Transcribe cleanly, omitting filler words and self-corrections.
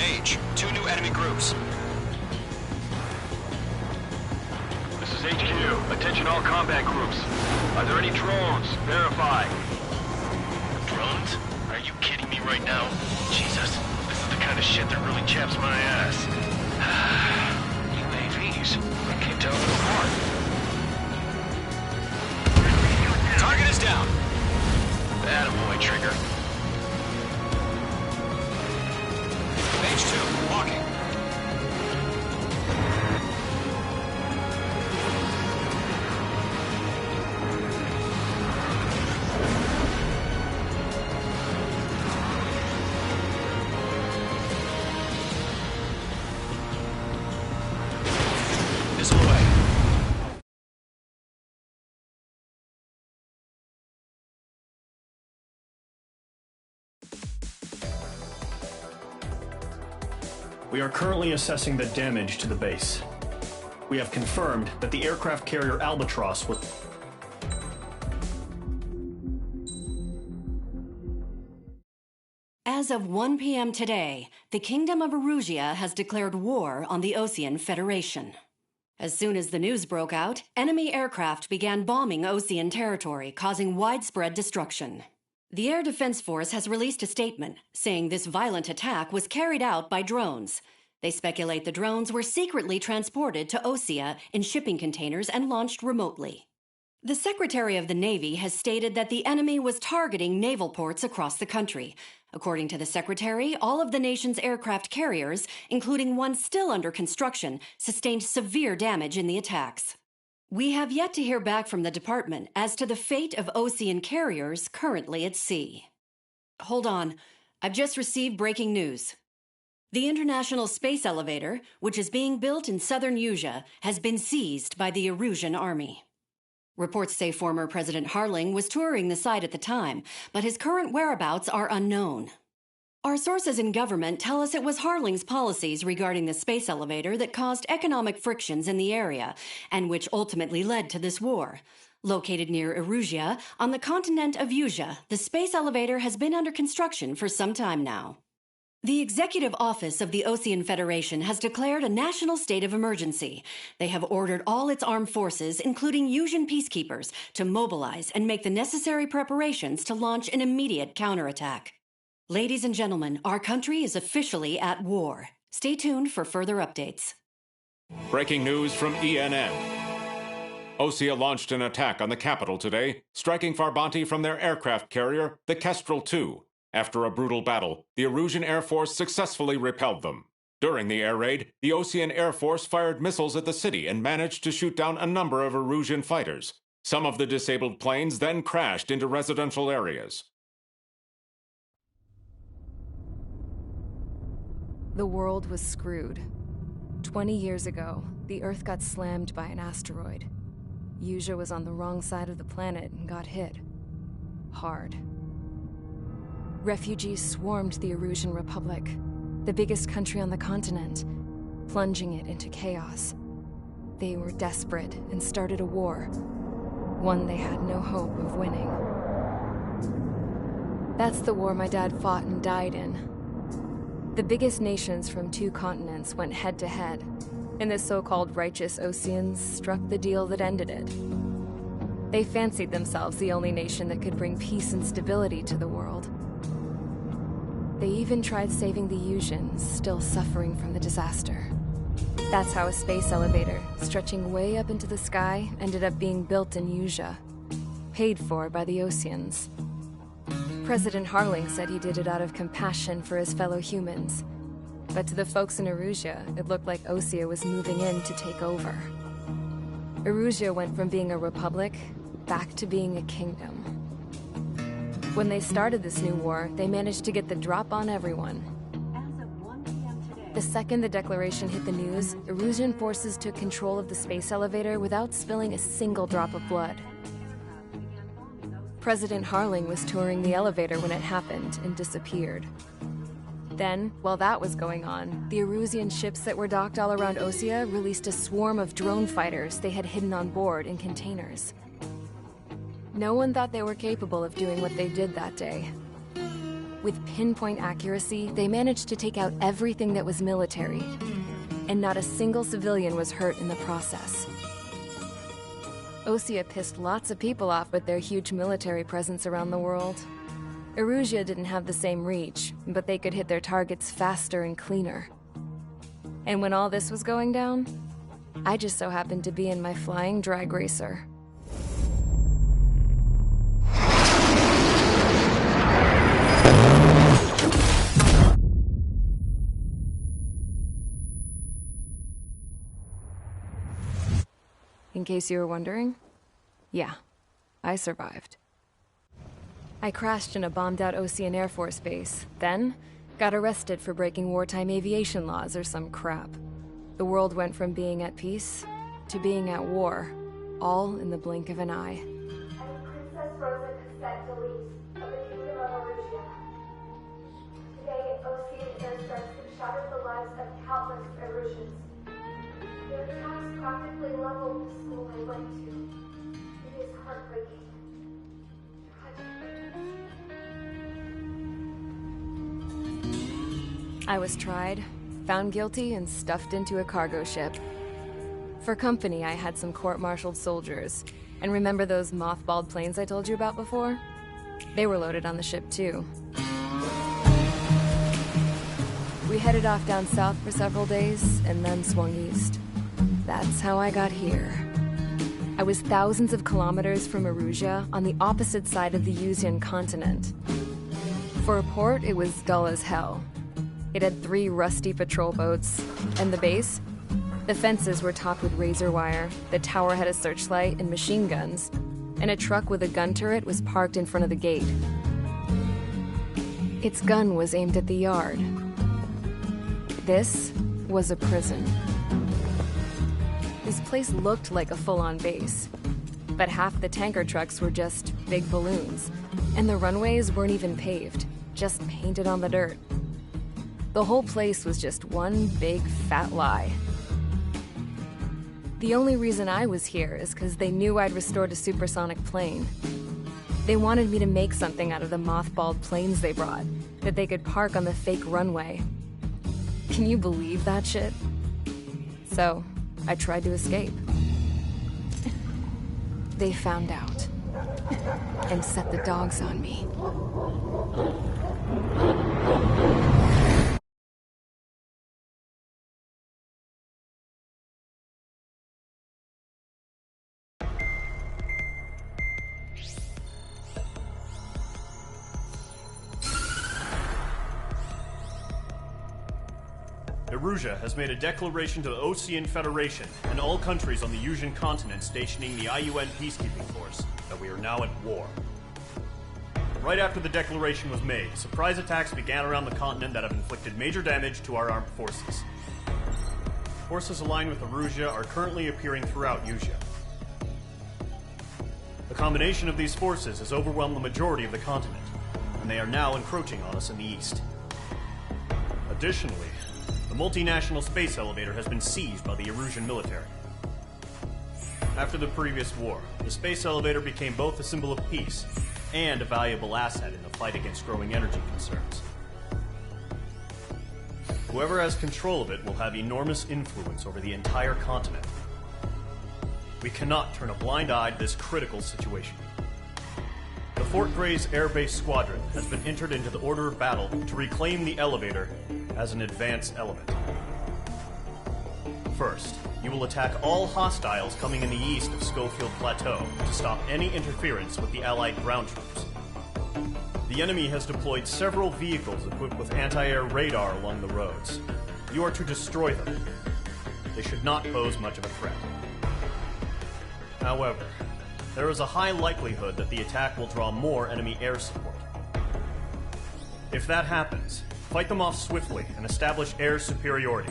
Mage, 2 new enemy groups. This is HQ. Attention all combat groups. Are there any drones? Verify. Drones? Are you kidding me right now? Jesus, this is the kind of shit that really chaps my ass. UAVs. I can't tell them apart. Target is down. Attaboy, Trigger. Mage 2, walking. Missile away. We are currently assessing the damage to the base. We have confirmed that the aircraft carrier Albatross was... As of 1 p.m. today, the Kingdom of Erusia has declared war on the Osean Federation. As soon as the news broke out, enemy aircraft began bombing Osean territory, causing widespread destruction. The Air Defense Force has released a statement saying this violent attack was carried out by drones. They speculate the drones were secretly transported to Osea in shipping containers and launched remotely. The Secretary of the Navy has stated that the enemy was targeting naval ports across the country. According to the Secretary, all of the nation's aircraft carriers, including one still under construction, sustained severe damage in the attacks. We have yet to hear back from the department as to the fate of Osean carriers currently at sea. Hold on. I've just received breaking news. The International Space Elevator, which is being built in southern Usia, has been seized by the Erusian army. Reports say former President Harling was touring the site at the time, but his current whereabouts are unknown. Our sources in government tell us it was Harling's policies regarding the space elevator that caused economic frictions in the area, and which ultimately led to this war. Located near Erusia, on the continent of Usia, the space elevator has been under construction for some time now. The Executive Office of the Osean Federation has declared a national state of emergency. They have ordered all its armed forces, including Usian peacekeepers, to mobilize and make the necessary preparations to launch an immediate counterattack. Ladies and gentlemen, our country is officially at war. Stay tuned for further updates. Breaking news from ENN. Osea launched an attack on the capital today, striking Farbanti from their aircraft carrier, the Kestrel II. After a brutal battle, the Erusian Air Force successfully repelled them. During the air raid, the Osean Air Force fired missiles at the city and managed to shoot down a number of Erusian fighters. Some of the disabled planes then crashed into residential areas. The world was screwed. 20 years ago, the Earth got slammed by an asteroid. Usia was on the wrong side of the planet and got hit. Hard. Refugees swarmed the Erusian Republic, the biggest country on the continent, plunging it into chaos. They were desperate and started a war, one they had no hope of winning. That's the war my dad fought and died in. The biggest nations from 2 continents went head-to-head, and the so-called righteous Oseans struck the deal that ended it. They fancied themselves the only nation that could bring peace and stability to the world. They even tried saving the Usians, still suffering from the disaster. That's how a space elevator, stretching way up into the sky, ended up being built in Usia, paid for by the Oseans. President Harling said he did it out of compassion for his fellow humans. But to the folks in Erusia, it looked like Osea was moving in to take over. Erusia went from being a republic back to being a kingdom. When they started this new war, they managed to get the drop on everyone. The second the declaration hit the news, Erusian forces took control of the space elevator without spilling a single drop of blood. President Harling was touring the elevator when it happened and disappeared. Then, while that was going on, the Erusian ships that were docked all around Osea released a swarm of drone fighters they had hidden on board in containers. No one thought they were capable of doing what they did that day. With pinpoint accuracy, they managed to take out everything that was military, and not a single civilian was hurt in the process. Osea pissed lots of people off with their huge military presence around the world. Erusia didn't have the same reach, but they could hit their targets faster and cleaner. And when all this was going down, I just so happened to be in my flying drag racer. In case you were wondering, yeah, I survived. I crashed in a bombed-out Osean Air Force base, then got arrested for breaking wartime aviation laws or some crap. The world went from being at peace to being at war, all in the blink of an eye. I'm Princess Rosa Cassette Delete of the Kingdom of Erusia. Today, Osean airstrikes have shattered the lives of countless Erusians. Their attacks practically leveled the school I went to. It is heartbreaking. Tragic. I was tried, found guilty, and stuffed into a cargo ship. For company, I had some court-martialed soldiers. And remember those mothballed planes I told you about before? They were loaded on the ship, too. We headed off down south for several days, and then swung east. That's how I got here. I was thousands of kilometers from Erusia, on the opposite side of the Usean continent. For a port, it was dull as hell. It had 3 rusty patrol boats, and the base? The fences were topped with razor wire, the tower had a searchlight and machine guns, and a truck with a gun turret was parked in front of the gate. Its gun was aimed at the yard. This was a prison. This place looked like a full-on base, but half the tanker trucks were just big balloons, and the runways weren't even paved, just painted on the dirt. The whole place was just one big fat lie. The only reason I was here is because they knew I'd restored a supersonic plane. They wanted me to make something out of the mothballed planes they brought, that they could park on the fake runway. Can you believe that shit? So, I tried to escape. They found out, and set the dogs on me. Erusia has made a declaration to the Osean Federation and all countries on the Usean continent stationing the IUN peacekeeping force that we are now at war. Right after the declaration was made, surprise attacks began around the continent that have inflicted major damage to our armed forces. Forces aligned with Erusia are currently appearing throughout Usia. The combination of these forces has overwhelmed the majority of the continent, and they are now encroaching on us in the east. Additionally, the multinational space elevator has been seized by the Erusian military. After the previous war, the space elevator became both a symbol of peace and a valuable asset in the fight against growing energy concerns. Whoever has control of it will have enormous influence over the entire continent. We cannot turn a blind eye to this critical situation. The Fort Gray's Air Base Squadron has been entered into the order of battle to reclaim the elevator as an advance element. First, you will attack all hostiles coming in the east of Schofield Plateau to stop any interference with the Allied ground troops. The enemy has deployed several vehicles equipped with anti-air radar along the roads. You are to destroy them. They should not pose much of a threat. However, there is a high likelihood that the attack will draw more enemy air support. If that happens, fight them off swiftly and establish air superiority.